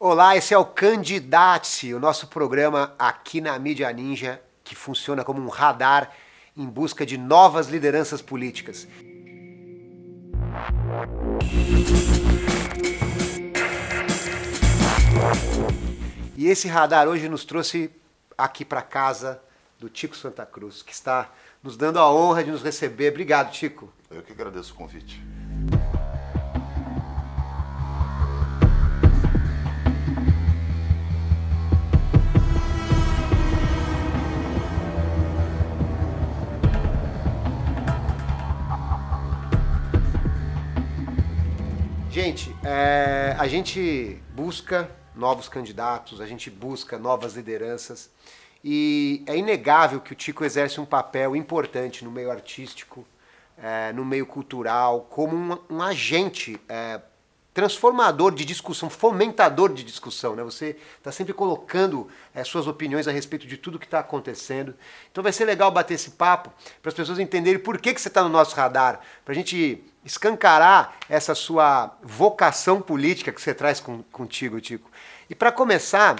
Olá, esse é o Candidate-se, o nosso programa aqui na Mídia Ninja, que funciona como um radar em busca de novas lideranças políticas. E esse radar hoje nos trouxe aqui para casa do Tico Santa Cruz, que está nos dando a honra de nos receber. Obrigado, Tico. Eu que agradeço o convite. Gente, a gente busca novos candidatos, a gente busca novas lideranças e é inegável que o Tico exerce um papel importante no meio artístico, no meio cultural, como um agente transformador de discussão, fomentador de discussão, né? Você está sempre colocando suas opiniões a respeito de tudo que está acontecendo. Então vai ser legal bater esse papo para as pessoas entenderem por que você está no nosso radar, para a gente escancarar essa sua vocação política que você traz contigo, Tico. E para começar,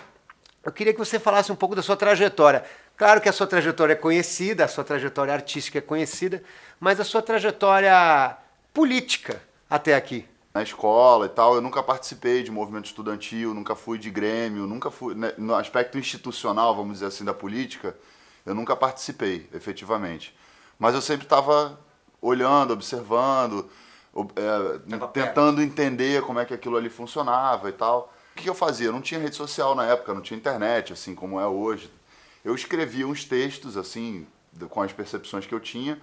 eu queria que você falasse um pouco da sua trajetória. Claro que a sua trajetória é conhecida, a sua trajetória artística é conhecida, mas a sua trajetória política até aqui. Na escola e tal, eu nunca participei de movimento estudantil, nunca fui de grêmio, nunca fui, né, no aspecto institucional, vamos dizer assim, da política, eu nunca participei, efetivamente. Mas eu sempre estava olhando, observando, tentando entender como é que aquilo ali funcionava e tal. O que eu fazia? Eu não tinha rede social na época, não tinha internet, assim como é hoje. Eu escrevia uns textos, assim, com as percepções que eu tinha,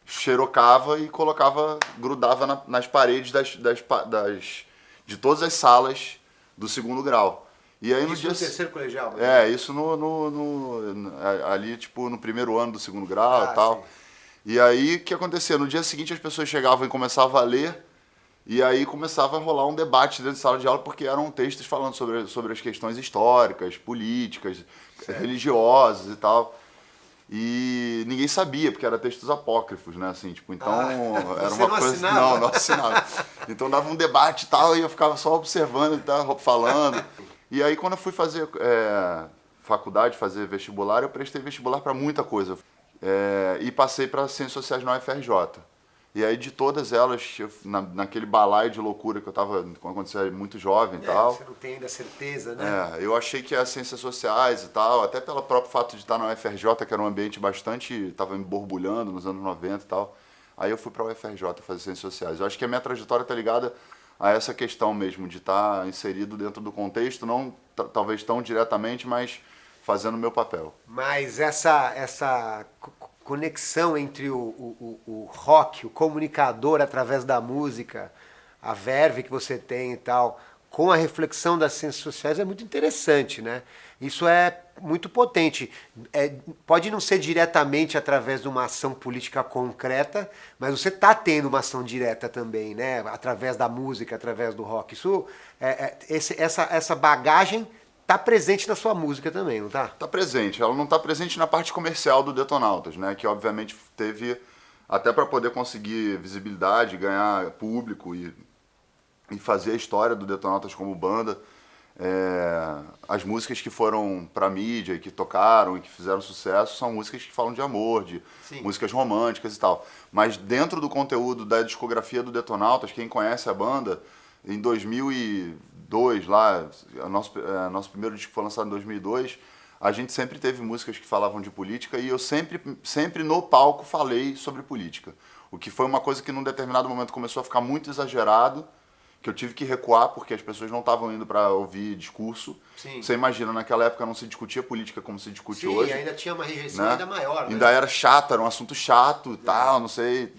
xerocava e colocava, grudava nas paredes de todas as salas do segundo grau. E aí, Isso no terceiro colegial? Isso ali, tipo, no primeiro ano do segundo grau e tal. Sim. E aí, o que acontecia? No dia seguinte, as pessoas chegavam e começavam a ler, e aí começava a rolar um debate dentro de sala de aula, porque eram textos falando sobre as questões históricas, políticas, religiosas e tal. E ninguém sabia, porque era textos apócrifos, né? Assim, tipo, então era uma coisa. Assinava? Não assinava. Então dava um debate e tal, e eu ficava só observando e tal, falando. E aí, quando eu fui fazer faculdade, fazer vestibular, eu prestei vestibular para muita coisa. E passei para Ciências Sociais na UFRJ. E aí, de todas elas, naquele balaio de loucura que eu tava, quando acontecia muito jovem e tal. Você não tem ainda certeza, né? Eu achei que as ciências sociais e tal, até pelo próprio fato de estar na UFRJ, que era um ambiente bastante, estava me borbulhando nos anos 90 e tal. Aí eu fui para a UFRJ fazer ciências sociais. Eu acho que a minha trajetória está ligada a essa questão mesmo, de estar inserido dentro do contexto, não talvez tão diretamente, mas fazendo o meu papel. Mas essa conexão entre o rock, o comunicador através da música, a verve que você tem e tal, com a reflexão das ciências sociais é muito interessante, né? Isso é muito potente. Pode não ser diretamente através de uma ação política concreta, mas você está tendo uma ação direta também, né? Através da música, através do rock. Isso, essa bagagem tá presente na sua música também, não tá? Tá presente. Ela não tá presente na parte comercial do Detonautas, né? Que obviamente teve, até para poder conseguir visibilidade, ganhar público e fazer a história do Detonautas como banda. As músicas que foram pra mídia e que tocaram e que fizeram sucesso são músicas que falam de amor, de músicas românticas e tal. Mas dentro do conteúdo da discografia do Detonautas, quem conhece a banda, em 2002, lá, nosso primeiro disco foi lançado em 2002, a gente sempre teve músicas que falavam de política e eu sempre no palco falei sobre política. O que foi uma coisa que num determinado momento começou a ficar muito exagerado, que eu tive que recuar porque as pessoas não estavam indo para ouvir discurso. Sim. Você imagina, naquela época não se discutia política como se discute hoje. Sim, ainda tinha uma rejeição, né? ainda maior. Né? Ainda era chato, era um assunto chato e tal, não sei.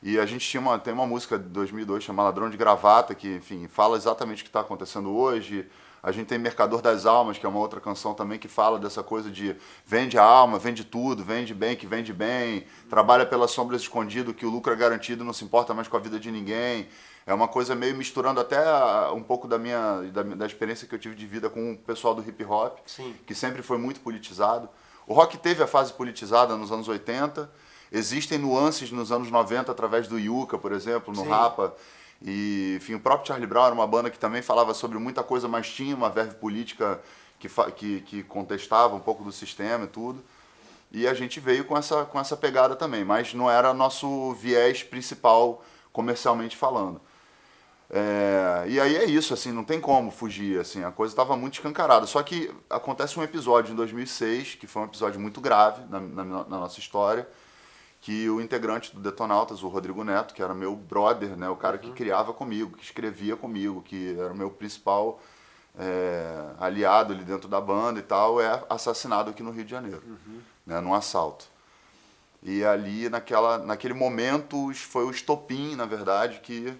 E a gente tem uma música de 2002 chamada Ladrão de Gravata, que, enfim, fala exatamente o que está acontecendo hoje. A gente tem Mercador das Almas, que é uma outra canção também que fala dessa coisa de vende a alma, vende tudo, vende bem que vende bem, trabalha pelas sombras escondido, que o lucro é garantido, não se importa mais com a vida de ninguém. É uma coisa meio misturando até um pouco da experiência que eu tive de vida com o pessoal do hip hop, que sempre foi muito politizado. O rock teve a fase politizada nos anos 80, existem nuances nos anos 90 através do Yuka, por exemplo, no Rapa. E, enfim, o próprio Charlie Brown era uma banda que também falava sobre muita coisa, mas tinha uma verve política que contestava um pouco do sistema e tudo. E a gente veio com essa pegada também, mas não era nosso viés principal comercialmente falando. E aí é isso, assim, não tem como fugir, assim, a coisa estava muito escancarada. Só que acontece um episódio em 2006, que foi um episódio muito grave na nossa história, que o integrante do Detonautas, o Rodrigo Neto, que era meu brother, né, o cara que criava comigo, que escrevia comigo, que era o meu principal aliado ali dentro da banda e tal, é assassinado aqui no Rio de Janeiro, né, num assalto. E ali, naquele momento, foi o estopim, na verdade, que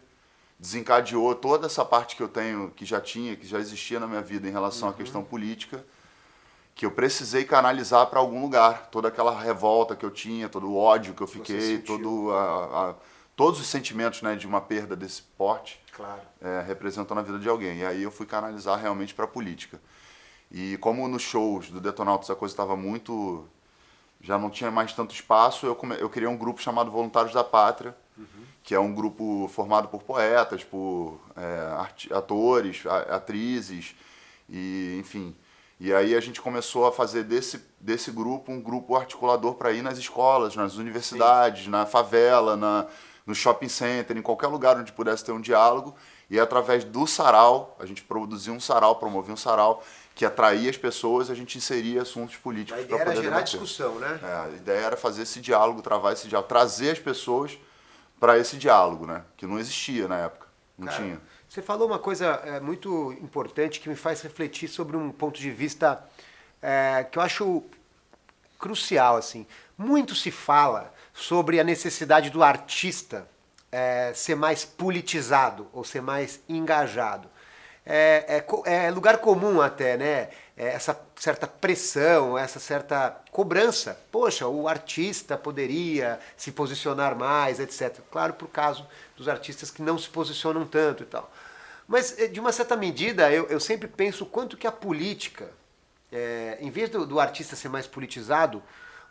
desencadeou toda essa parte que eu tenho, que já existia na minha vida em relação à questão política, que eu precisei canalizar para algum lugar. Toda aquela revolta que eu tinha, todo o ódio que eu fiquei, todos os sentimentos, né, de uma perda desse porte, claro, representam na vida de alguém. E aí eu fui canalizar realmente para a política. E como nos shows do Detonautas a coisa estava muito... já não tinha mais tanto espaço, eu criei um grupo chamado Voluntários da Pátria, que é um grupo formado por poetas, por atores, atrizes, e enfim... E aí a gente começou a fazer desse grupo um grupo articulador para ir nas escolas, nas universidades, na favela, no shopping center, em qualquer lugar onde pudesse ter um diálogo. E através do sarau, a gente produzia um sarau, promovia um sarau, que atraía as pessoas, a gente inseria assuntos políticos para poder debater. A ideia era gerar discussão, né? A ideia era fazer esse diálogo, travar esse diálogo, trazer as pessoas para esse diálogo, né? Que não existia na época, não tinha. Você falou uma coisa muito importante que me faz refletir sobre um ponto de vista que eu acho crucial, assim. Muito se fala sobre a necessidade do artista ser mais politizado ou ser mais engajado. É lugar comum até, né? Essa certa pressão, essa certa cobrança. Poxa, o artista poderia se posicionar mais, etc. Claro, por caso dos artistas que não se posicionam tanto e tal. Mas, de uma certa medida, eu sempre penso o quanto que a política, em vez do artista ser mais politizado,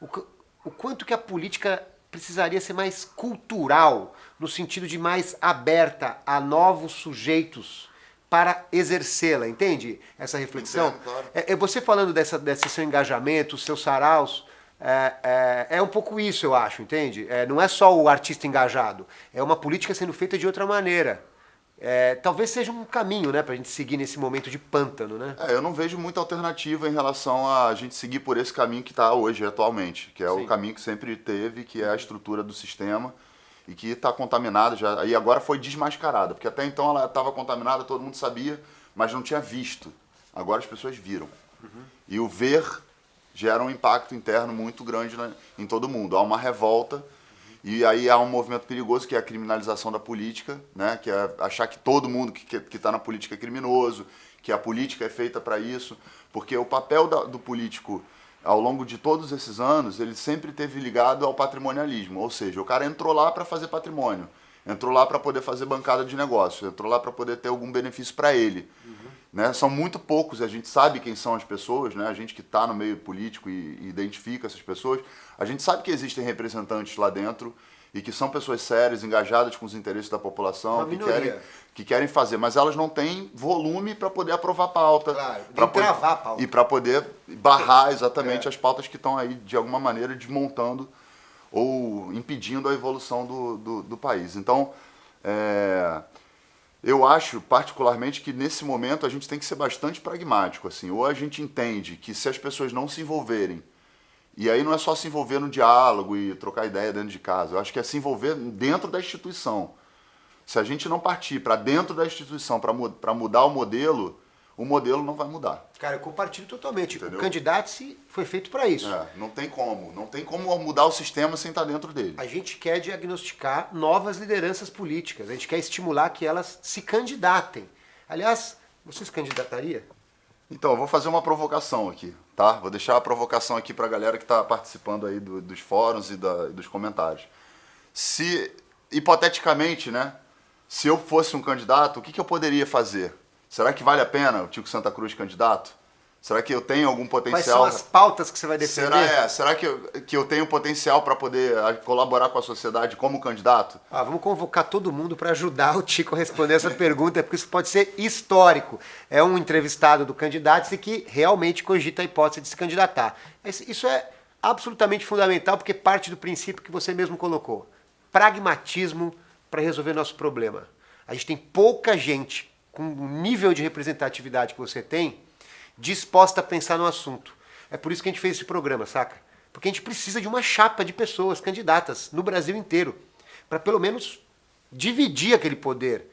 o quanto que a política precisaria ser mais cultural, no sentido de mais aberta a novos sujeitos para exercê-la, entende? Essa reflexão. Entendo, claro. Você falando desse seu engajamento, os seus saraus, é um pouco isso, eu acho, entende? Não é só o artista engajado, é uma política sendo feita de outra maneira. Talvez seja um caminho, né, pra gente seguir nesse momento de pântano, né? Eu não vejo muita alternativa em relação a gente seguir por esse caminho que está hoje, atualmente, que é Sim. o caminho que sempre teve, que é a estrutura do sistema e que está contaminada já, e agora foi desmascarada, porque até então ela estava contaminada, todo mundo sabia, mas não tinha visto. Agora as pessoas viram. E o ver gera um impacto interno muito grande em todo mundo. Há uma revolta. E aí há um movimento perigoso que é a criminalização da política, né? Que é achar que todo mundo que está na política é criminoso, que a política é feita para isso, porque o papel do político ao longo de todos esses anos, ele sempre teve ligado ao patrimonialismo, ou seja, o cara entrou lá para fazer patrimônio, entrou lá para poder fazer bancada de negócio, entrou lá para poder ter algum benefício para ele. Né? São muito poucos, a gente sabe quem são as pessoas, né? A gente que está no meio político e identifica essas pessoas, a gente sabe que existem representantes lá dentro e que são pessoas sérias, engajadas com os interesses da população, que querem fazer, mas elas não têm volume para poder aprovar pauta, Claro, para travar a pauta. e para poder barrar exatamente as pautas que estão aí de alguma maneira desmontando ou impedindo a evolução do país. Então, eu acho, particularmente, que nesse momento a gente tem que ser bastante pragmático. Assim. Ou a gente entende que se as pessoas não se envolverem, e aí não é só se envolver no diálogo e trocar ideia dentro de casa, eu acho que é se envolver dentro da instituição. Se a gente não partir para dentro da instituição para mudar o modelo não vai mudar. Cara, eu compartilho totalmente. Entendeu? O candidato-se foi feito para isso. Não tem como. Não tem como mudar o sistema sem estar dentro dele. A gente quer diagnosticar novas lideranças políticas. A gente quer estimular que elas se candidatem. Aliás, você se candidataria? Então, eu vou fazer uma provocação aqui, tá? Vou deixar a provocação aqui para a galera que está participando aí dos fóruns e dos comentários. Se, hipoteticamente, né, se eu fosse um candidato, o que eu poderia fazer? Será que vale a pena o Tico Santa Cruz candidato? Será que eu tenho algum Quais potencial? são as pautas que você vai defender? Será que eu tenho potencial para poder colaborar com a sociedade como candidato? Vamos convocar todo mundo para ajudar o Tico a responder essa pergunta, porque isso pode ser histórico. É um entrevistado do candidato que realmente cogita a hipótese de se candidatar. Isso é absolutamente fundamental, porque parte do princípio que você mesmo colocou. Pragmatismo para resolver nosso problema. A gente tem pouca gente com o nível de representatividade que você tem disposta a pensar no assunto. É por isso que a gente fez esse programa, saca? Porque a gente precisa de uma chapa de pessoas candidatas no Brasil inteiro, para pelo menos dividir aquele poder.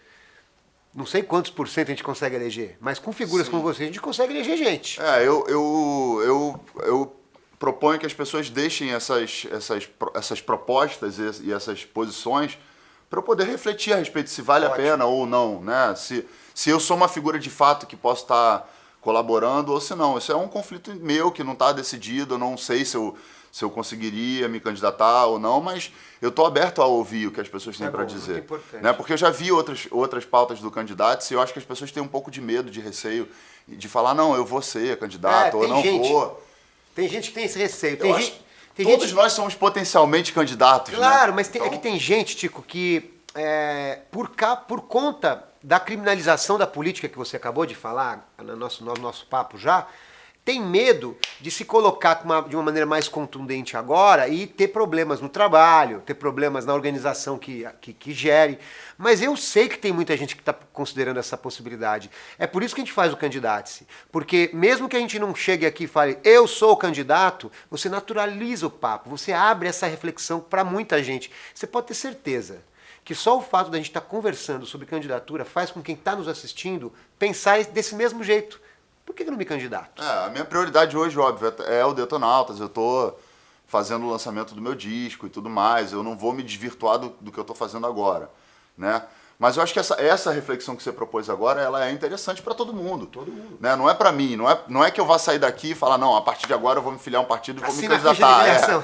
Não sei quantos por cento a gente consegue eleger, mas com figuras como você a gente consegue eleger gente. Eu proponho que as pessoas deixem essas propostas e essas posições para eu poder refletir a respeito se vale a pena ou não, né? Se eu sou uma figura de fato que posso estar colaborando ou se não. Isso é um conflito meu que não está decidido, eu não sei se eu conseguiria me candidatar ou não, mas eu estou aberto a ouvir o que as pessoas têm para dizer. Né? Porque eu já vi outras pautas do candidato e eu acho que as pessoas têm um pouco de medo, de receio, de falar, não, eu vou ser candidato ou não vou. Tem gente que tem esse receio. Todos nós somos potencialmente candidatos. Claro, né? Mas é que tem gente, Tico, que por conta da criminalização da política que você acabou de falar, no nosso papo já, tem medo de se colocar de uma maneira mais contundente agora e ter problemas no trabalho, ter problemas na organização que gere. Mas eu sei que tem muita gente que está considerando essa possibilidade. É por isso que a gente faz o Candidate-se. Porque mesmo que a gente não chegue aqui e fale, eu sou o candidato, você naturaliza o papo, você abre essa reflexão para muita gente. Você pode ter certeza que só o fato da gente estar conversando sobre candidatura faz com quem está nos assistindo pensar desse mesmo jeito. Por que eu não me candidato? A minha prioridade hoje, óbvio, é o Detonautas. Eu estou fazendo o lançamento do meu disco e tudo mais. Eu não vou me desvirtuar do que eu estou fazendo agora, né? Mas eu acho que essa reflexão que você propôs agora, ela é interessante para todo mundo. Todo mundo. Né? Não é para mim, não é que eu vá sair daqui e falar, não, a partir de agora eu vou me filiar a um partido e vou me candidatar.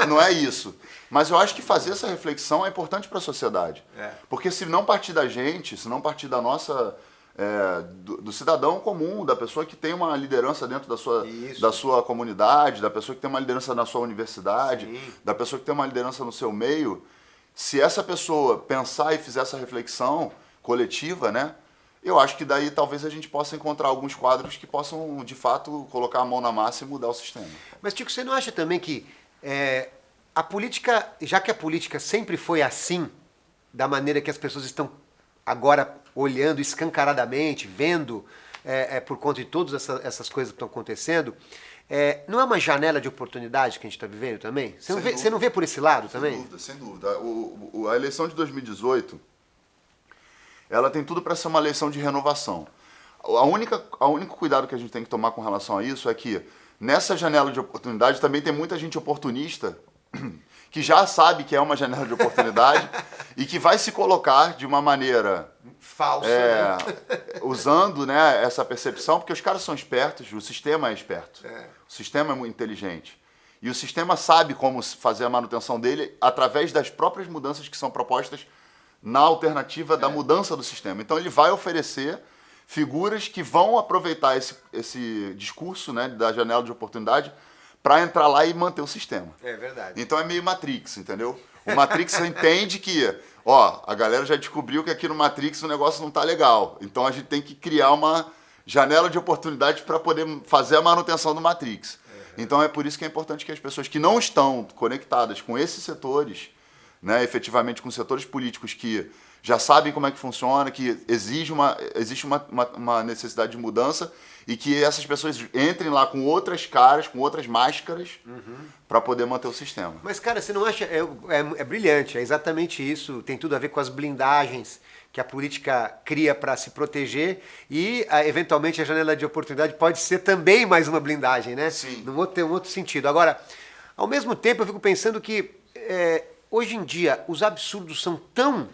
Não é isso. Mas eu acho que fazer essa reflexão é importante para a sociedade. Porque se não partir da gente, se não partir da nossa... do cidadão comum, da pessoa que tem uma liderança dentro da sua comunidade, da pessoa que tem uma liderança na sua universidade, da pessoa que tem uma liderança no seu meio, se essa pessoa pensar e fizer essa reflexão coletiva, né, eu acho que daí talvez a gente possa encontrar alguns quadros que possam, de fato, colocar a mão na massa e mudar o sistema. Mas, Tico, você não acha também que a política, já que a política sempre foi assim, da maneira que as pessoas estão agora olhando escancaradamente, vendo por conta de todas essas coisas que estão acontecendo, não é uma janela de oportunidade que a gente está vivendo também? Você não vê por esse lado também? Sem dúvida. A eleição de 2018, ela tem tudo para ser uma eleição de renovação. O único cuidado que a gente tem que tomar com relação a isso é que nessa janela de oportunidade também tem muita gente oportunista que já sabe que é uma janela de oportunidade e que vai se colocar de uma maneira falsa, né? Usando, né, essa percepção, porque os caras são espertos, o sistema é esperto, o sistema é muito inteligente. E o sistema sabe como fazer a manutenção dele através das próprias mudanças que são propostas na alternativa da mudança do sistema. Então ele vai oferecer figuras que vão aproveitar esse discurso, né, da janela de oportunidade para entrar lá e manter o sistema. É verdade. Então é meio Matrix, entendeu? O Matrix entende que, a galera já descobriu que aqui no Matrix o negócio não tá legal. Então a gente tem que criar uma janela de oportunidade para poder fazer a manutenção do Matrix. Então é por isso que é importante que as pessoas que não estão conectadas com esses setores, né, efetivamente com setores políticos que já sabem como é que funciona, que existe uma necessidade de mudança e que essas pessoas entrem lá com outras caras, com outras máscaras, para poder manter o sistema. Mas, cara, você não acha... É brilhante, é exatamente isso. Tem tudo a ver com as blindagens que a política cria para se proteger e, eventualmente, a janela de oportunidade pode ser também mais uma blindagem, né? Sim. Num outro sentido. Agora, ao mesmo tempo, eu fico pensando que, hoje em dia, os absurdos são tão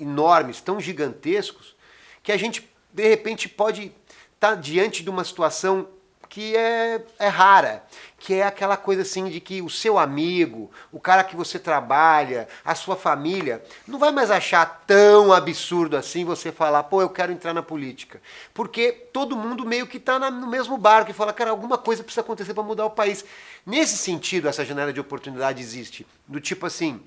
enormes, tão gigantescos, que a gente, de repente, pode estar diante de uma situação que é rara, que é aquela coisa assim de que o seu amigo, o cara que você trabalha, a sua família, não vai mais achar tão absurdo assim você falar, pô, eu quero entrar na política. Porque todo mundo meio que está no mesmo barco e fala, cara, alguma coisa precisa acontecer para mudar o país. Nesse sentido, essa janela de oportunidade existe. Do tipo assim,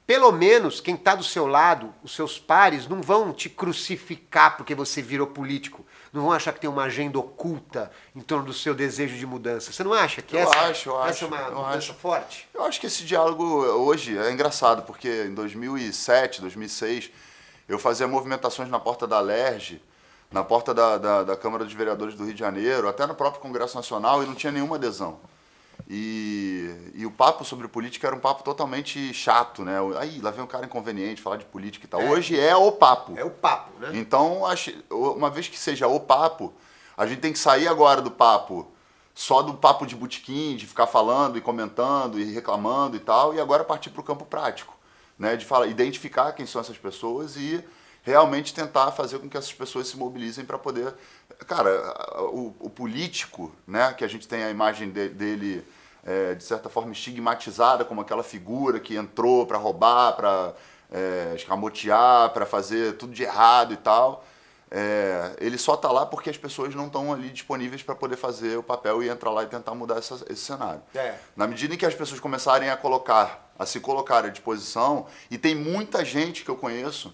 pelo menos quem está do seu lado, os seus pares, não vão te crucificar porque você virou político. Não vão achar que tem uma agenda oculta em torno do seu desejo de mudança. Você não acha que essa é uma mudança forte? Eu acho que esse diálogo hoje é engraçado, porque em 2007, 2006, eu fazia movimentações na porta da Alerj, na porta da Câmara dos Vereadores do Rio de Janeiro, até no próprio Congresso Nacional, e não tinha nenhuma adesão. E o papo sobre política era um papo totalmente chato, né? Aí, lá vem um cara inconveniente falar de política e tal. Hoje é o papo. É o papo, né? Então, uma vez que seja o papo, a gente tem que sair agora do papo, só do papo de botequim, de ficar falando e comentando e reclamando e tal, e agora partir para o campo prático, né? De identificar quem são essas pessoas e realmente tentar fazer com que essas pessoas se mobilizem para poder... Cara, o político, né, que a gente tem a imagem dele, de certa forma, estigmatizada como aquela figura que entrou para roubar, para escamotear, para fazer tudo de errado e tal, ele só está lá porque as pessoas não estão ali disponíveis para poder fazer o papel e entrar lá e tentar mudar esse cenário. Na medida em que as pessoas começarem a se colocar à disposição, e tem muita gente que eu conheço,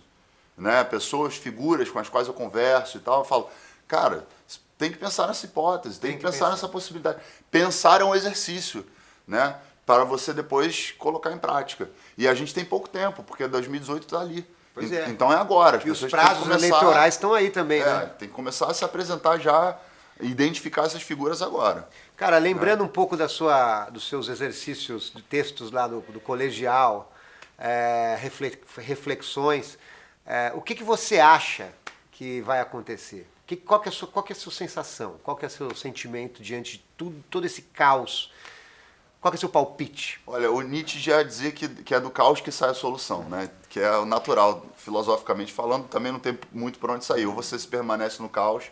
né, pessoas, figuras com as quais eu converso e tal, eu falo, cara, tem que pensar nessa hipótese, tem que pensar nessa possibilidade. Pensar é um exercício, né, para você depois colocar em prática. E a gente tem pouco tempo, porque 2018 está ali. Pois é. Então é agora. As e os prazos eleitorais estão aí também, né? Tem que começar a se apresentar já, identificar essas figuras agora. Cara, lembrando um pouco dos seus exercícios de textos lá do colegial, reflexões, o que você acha que vai acontecer? Qual que é a sua sensação? Qual que é o seu sentimento diante de todo esse caos? Qual que é o seu palpite? Olha, o Nietzsche já dizia que é do caos que sai a solução, né? Que é o natural, filosoficamente falando, também não tem muito por onde sair. Ou você se permanece no caos,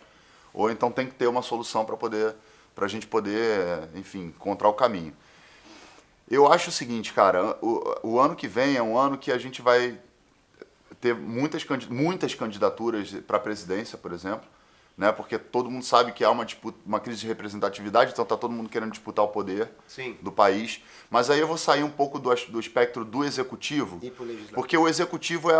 ou então tem que ter uma solução para a gente poder, enfim, encontrar o caminho. Eu acho o seguinte, cara, o ano que vem é um ano que a gente vai ter muitas candidaturas para a presidência, por exemplo, né? Porque todo mundo sabe que há uma crise de representatividade, então está todo mundo querendo disputar o poder do país. Mas aí eu vou sair um pouco do espectro do executivo, porque o executivo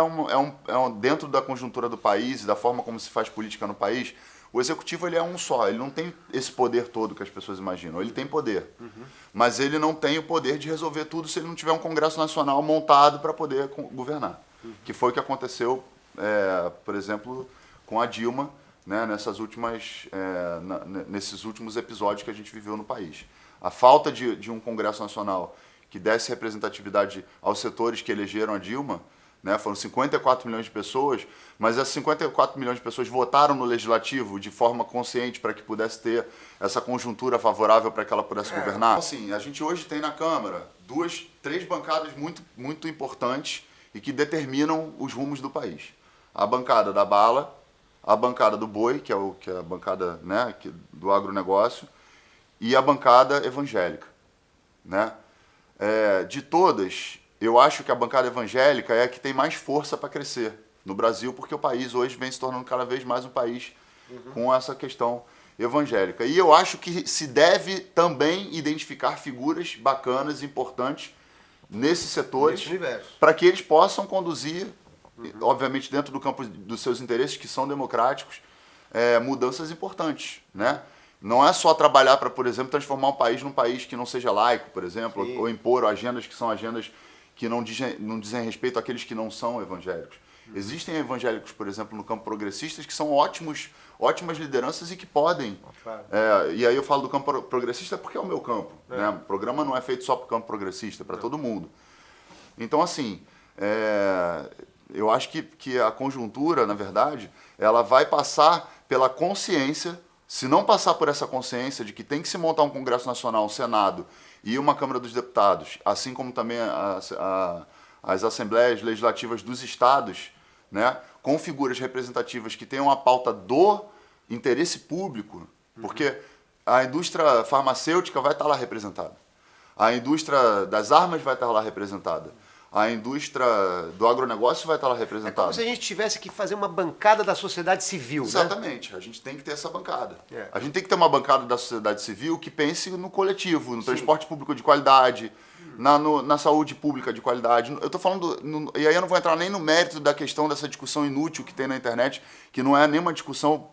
dentro da conjuntura do país e da forma como se faz política no país, o executivo ele é um só, ele não tem esse poder todo que as pessoas imaginam. Ele tem poder, mas ele não tem o poder de resolver tudo se ele não tiver um Congresso Nacional montado para poder governar. Que foi o que aconteceu, por exemplo, com a Dilma, né, nesses últimos episódios que a gente viveu no país. A falta de um Congresso Nacional que desse representatividade aos setores que elegeram a Dilma, né, foram 54 milhões de pessoas, mas essas 54 milhões de pessoas votaram no Legislativo de forma consciente para que pudesse ter essa conjuntura favorável para que ela pudesse governar. Então, assim, a gente hoje tem na Câmara três bancadas muito, muito importantes e que determinam os rumos do país. A bancada da bala, a bancada do boi, que é a bancada, né, do agronegócio, e a bancada evangélica, né? De todas, eu acho que a bancada evangélica é a que tem mais força para crescer no Brasil, porque o país hoje vem se tornando cada vez mais um país com essa questão evangélica. E eu acho que se deve também identificar figuras bacanas, importantes, nesses setores, para que eles possam conduzir, obviamente dentro do campo dos seus interesses, que são democráticos, mudanças importantes, né? Não é só trabalhar para, por exemplo, transformar um país num país que não seja laico, por exemplo, ou impor agendas que são agendas que não dizem respeito àqueles que não são evangélicos. Existem evangélicos, por exemplo, no campo progressistas, que são ótimas lideranças e que podem... e aí eu falo do campo progressista porque é o meu campo. Né? O programa não é feito só para o campo progressista, é para todo mundo. Então, assim, eu acho que a conjuntura, na verdade, ela vai passar pela consciência. Se não passar por essa consciência de que tem que se montar um Congresso Nacional, um Senado e uma Câmara dos Deputados, assim como também as Assembleias Legislativas dos Estados, né, com figuras representativas que tenham a pauta do interesse público, porque a indústria farmacêutica vai estar lá representada. A indústria das armas vai estar lá representada. A indústria do agronegócio vai estar lá representada. É como se a gente tivesse que fazer uma bancada da sociedade civil, Exatamente. Né? A gente tem que ter essa bancada. É. A gente tem que ter uma bancada da sociedade civil que pense no coletivo, no transporte público de qualidade, na saúde pública de qualidade. Eu estou falando, e aí eu não vou entrar nem no mérito da questão dessa discussão inútil que tem na internet, que não é nenhuma discussão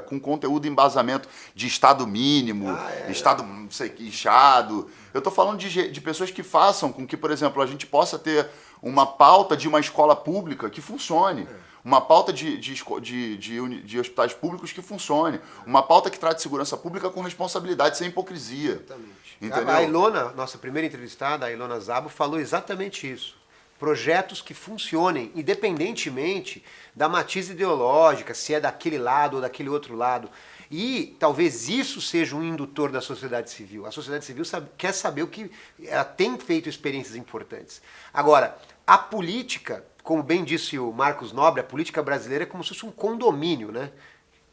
com conteúdo e embasamento de Estado mínimo, Estado, não sei que, inchado. Eu estou falando de pessoas que façam com que, por exemplo, a gente possa ter uma pauta de uma escola pública que funcione, uma pauta de hospitais públicos que funcione, uma pauta que trate segurança pública com responsabilidade, sem hipocrisia. Exatamente. Entendeu? A Ilona, nossa primeira entrevistada, a Ilona Szabo, falou exatamente isso. Projetos que funcionem, independentemente da matiz ideológica, se é daquele lado ou daquele outro lado. E talvez isso seja um indutor da sociedade civil. A sociedade civil quer saber o que... Ela tem feito experiências importantes. Agora, a política, como bem disse o Marcos Nobre, a política brasileira é como se fosse um condomínio, né?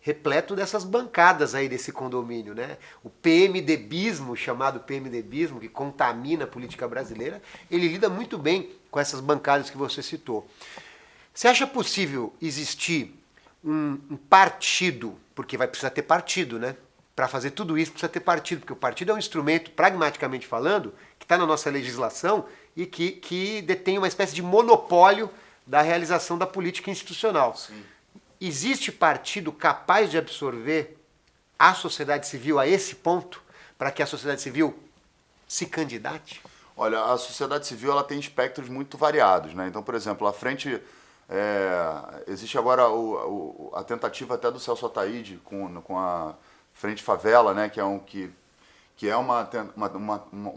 Repleto dessas bancadas aí desse condomínio, né? O PMDBismo, chamado PMDBismo, que contamina a política brasileira, ele lida muito bem com essas bancadas que você citou. Você acha possível existir um partido, porque vai precisar ter partido, né? Para fazer tudo isso precisa ter partido, porque o partido é um instrumento, pragmaticamente falando, que está na nossa legislação e que detém uma espécie de monopólio da realização da política institucional. Sim. Existe partido capaz de absorver a sociedade civil a esse ponto, para que a sociedade civil se candidate? Olha, a sociedade civil ela tem espectros muito variados, né? Então, por exemplo, a frente... existe agora a tentativa até do Celso Ataíde com a Frente Favela, né? Que é um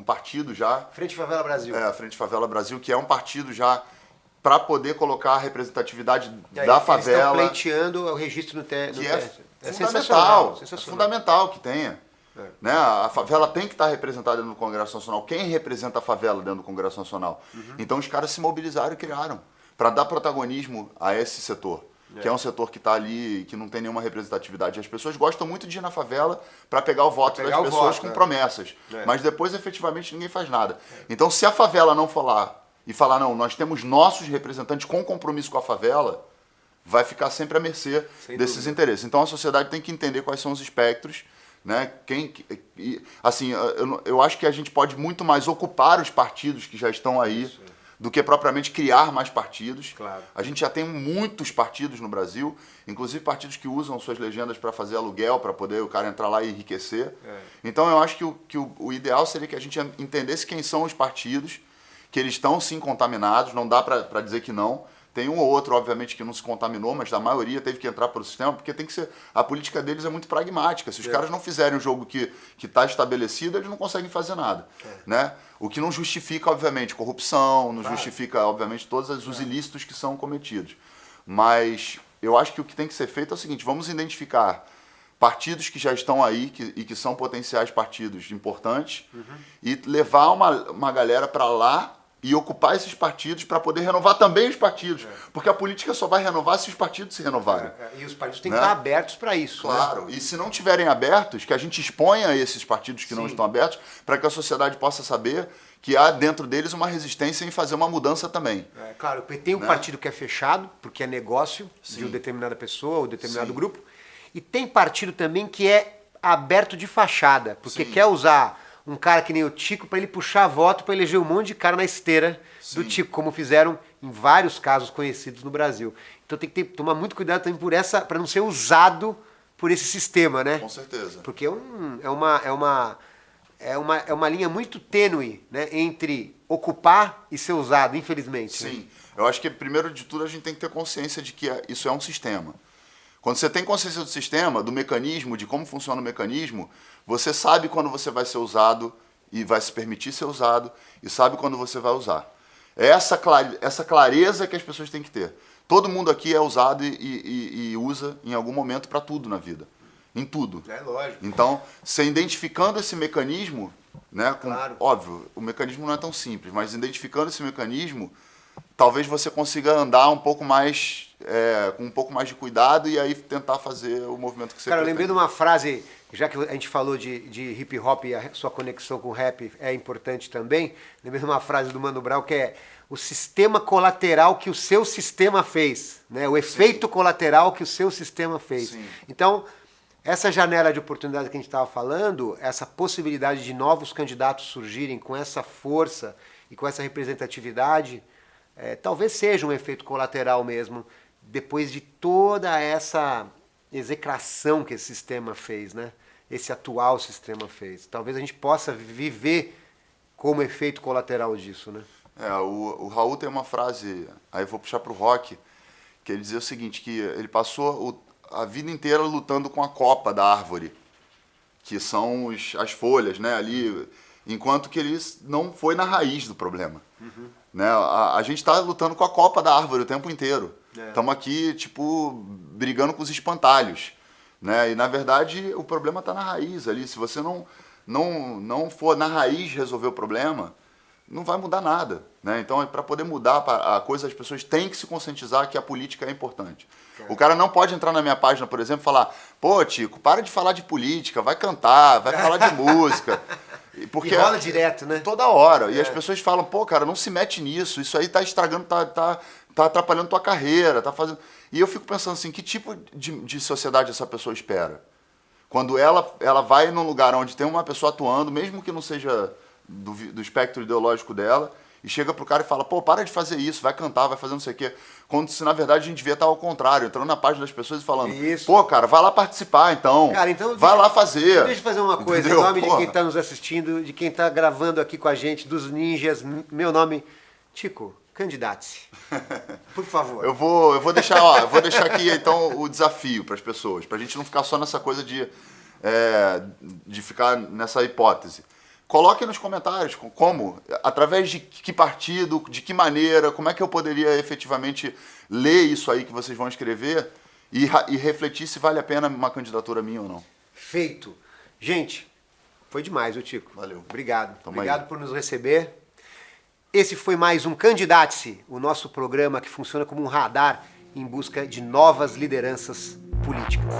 partido já... Frente Favela Brasil. A Frente Favela Brasil, que é um partido já para poder colocar a representatividade da favela. Eles estão pleiteando o registro no TSE. Que é sensacional. É fundamental que tenha. Né? A favela tem que estar representada dentro do Congresso Nacional. Quem representa a favela dentro do Congresso Nacional? Então os caras se mobilizaram e criaram para dar protagonismo a esse setor, que é um setor que está ali e que não tem nenhuma representatividade. As pessoas gostam muito de ir na favela para pegar o voto das pessoas com promessas, mas depois efetivamente ninguém faz nada. Então se a favela não for lá e falar, não, nós temos nossos representantes com compromisso com a favela, vai ficar sempre à mercê desses interesses. Então a sociedade tem que entender quais são os espectros, né? Assim, eu acho que a gente pode muito mais ocupar os partidos que já estão aí do que propriamente criar mais partidos. Claro. A gente já tem muitos partidos no Brasil, inclusive partidos que usam suas legendas para fazer aluguel, para poder o cara entrar lá e enriquecer. Então eu acho que o ideal seria que a gente entendesse quem são os partidos, que eles estão sim contaminados, não dá para dizer que não. Tem um ou outro, obviamente, que não se contaminou, mas a maioria teve que entrar pelo sistema, porque tem que ser. A política deles é muito pragmática. Se os caras não fizerem o jogo que está estabelecido, eles não conseguem fazer nada. Né? O que não justifica, obviamente, corrupção, não justifica, obviamente, todos os ilícitos que são cometidos. Mas eu acho que o que tem que ser feito é o seguinte: vamos identificar partidos que já estão aí e que são potenciais partidos importantes e levar uma galera para lá e ocupar esses partidos para poder renovar também os partidos. Porque a política só vai renovar se os partidos se renovarem. E os partidos têm que estar abertos para isso. Claro. Né? E se não estiverem abertos, que a gente exponha esses partidos que não estão abertos, para que a sociedade possa saber que há dentro deles uma resistência em fazer uma mudança também. Claro, tem um partido que é fechado, porque é negócio de uma determinada pessoa ou determinado grupo. E tem partido também que é aberto de fachada, porque quer usar um cara que nem o Tico para ele puxar voto para eleger um monte de cara na esteira do Tico, como fizeram em vários casos conhecidos no Brasil. Então tem que tomar muito cuidado também para não ser usado por esse sistema, né? Com certeza. Porque é uma linha muito tênue, né, entre ocupar e ser usado, infelizmente. Sim. Né? Eu acho que, primeiro de tudo, a gente tem que ter consciência de que isso é um sistema. Quando você tem consciência do sistema, do mecanismo, de como funciona o mecanismo, você sabe quando você vai ser usado e vai se permitir ser usado e sabe quando você vai usar. É essa clareza que as pessoas têm que ter. Todo mundo aqui é usado e usa em algum momento para tudo na vida. Em tudo. É lógico. Então, você identificando esse mecanismo, né, Claro. óbvio, o mecanismo não é tão simples, mas identificando esse mecanismo, talvez você consiga andar um pouco mais, com um pouco mais de cuidado e aí tentar fazer o movimento que você Cara, eu pretende. lembrei de uma frase, já que a gente falou de hip hop e a sua conexão com o rap é importante também, lembrei de uma frase do Mano Brown que é o sistema colateral que o seu sistema fez, né? O efeito colateral que o seu sistema fez. Sim. Então, essa janela de oportunidade que a gente estava falando, essa possibilidade de novos candidatos surgirem com essa força e com essa representatividade, talvez seja um efeito colateral mesmo, depois de toda essa execração que esse sistema fez, né? Esse atual sistema fez. Talvez a gente possa viver como efeito colateral disso, né? O Raul tem uma frase, aí eu vou puxar pro rock, que ele dizia o seguinte, que ele passou a vida inteira lutando com a copa da árvore, que são as folhas, né, ali, enquanto que ele não foi na raiz do problema. Uhum. Né? A gente está lutando com a copa da árvore o tempo inteiro. Estamos aqui, tipo, brigando com os espantalhos. Né? E, na verdade, o problema está na raiz ali. Se você não for na raiz resolver o problema, não vai mudar nada. Né? Então, para poder mudar a coisa, as pessoas têm que se conscientizar que a política é importante. O cara não pode entrar na minha página, por exemplo, e falar: pô, Tico, para de falar de política, vai cantar, vai falar de música. Porque e rola direto, né? Toda hora. E as pessoas falam: pô, cara, não se mete nisso, isso aí tá estragando, tá atrapalhando tua carreira, tá fazendo... E eu fico pensando assim, que tipo de sociedade essa pessoa espera? Quando ela vai num lugar onde tem uma pessoa atuando, mesmo que não seja do espectro ideológico dela, e chega pro cara e fala: pô, para de fazer isso, vai cantar, vai fazer não sei o quê. Quando, se na verdade a gente devia estar ao contrário, entrando na página das pessoas e falando: isso. Pô, cara, vai lá participar então. Cara, então vai lá fazer. Deixa eu fazer uma coisa, Entendeu? em nome Porra. de quem está nos assistindo, de quem está gravando aqui com a gente, dos ninjas, meu nome, Tico, candidate-se. Por favor. Eu vou deixar aqui então o desafio para as pessoas, para a gente não ficar só nessa coisa de ficar nessa hipótese. Coloquem nos comentários como, através de que partido, de que maneira, como é que eu poderia efetivamente ler isso aí que vocês vão escrever e refletir se vale a pena uma candidatura minha ou não. Feito. Gente, foi demais, viu, Tico? Valeu. Obrigado. Tamo Obrigado aí. por nos receber. Esse foi mais um Candidate-se, o nosso programa que funciona como um radar em busca de novas lideranças políticas.